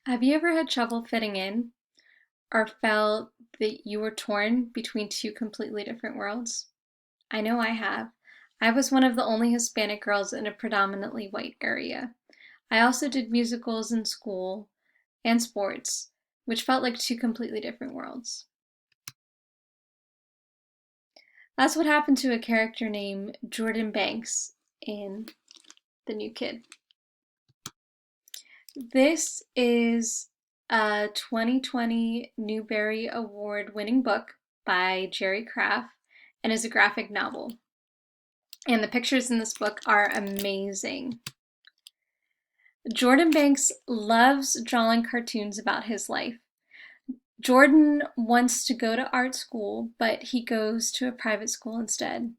Have you ever had trouble fitting in or felt that you were torn between two completely different worlds? I know I have. I was one of the only Hispanic girls in a predominantly white area. I also did musicals in school and sports, which felt like two completely different worlds. That's what happened to a character named Jordan Banks in The New Kid. This is a 2020 Newbery Award winning book by Jerry Craft and is a graphic novel. And the pictures in this book are amazing. Jordan Banks loves drawing cartoons about his life. Jordan wants to go to art school, but he goes to a private school instead.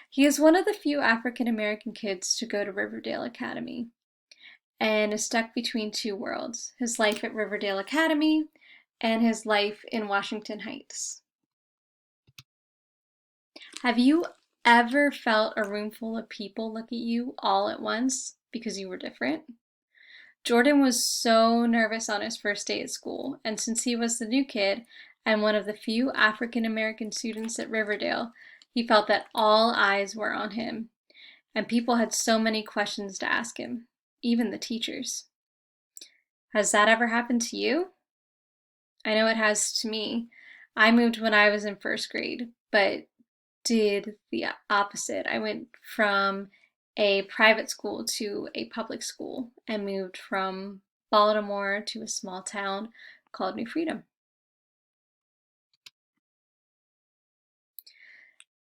He is one of the few African American kids to go to Riverdale Academy and is stuck between two worlds, his life at Riverdale Academy and his life in Washington Heights. Have you ever felt a room full of people look at you all at once because you were different? Jordan was so nervous on his first day at school, and since he was the new kid and one of the few African American students at Riverdale, he felt that all eyes were on him, and people had so many questions to ask him, even the teachers. Has that ever happened to you? I know it has to me. I moved when I was in first grade, but did the opposite. I went from a private school to a public school and moved from Baltimore to a small town called New Freedom.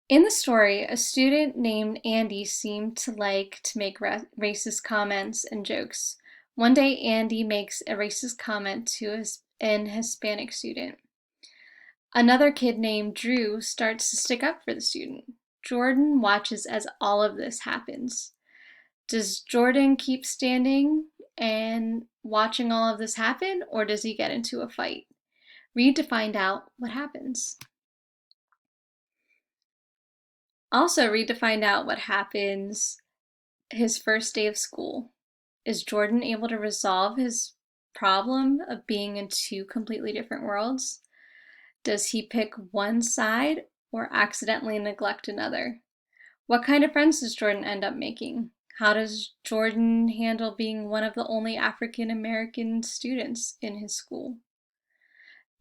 In the story, a student named Andy seemed to like to make racist comments and jokes. One day, Andy makes a racist comment to an Hispanic student. Another kid named Drew starts to stick up for the student. Jordan watches as all of this happens. Does Jordan keep standing and watching all of this happen, or does he get into a fight? Read to find out what happens. Also, read to find out what happens his first day of school. Is Jordan able to resolve his problem of being in two completely different worlds? Does he pick one side or accidentally neglect another? What kind of friends does Jordan end up making? How does Jordan handle being one of the only African American students in his school?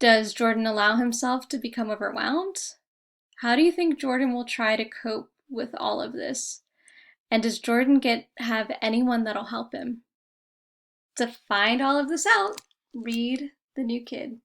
Does Jordan allow himself to become overwhelmed? How do you think Jordan will try to cope with all of this? And does Jordan have anyone that'll help him? To find all of this out, read The New Kid.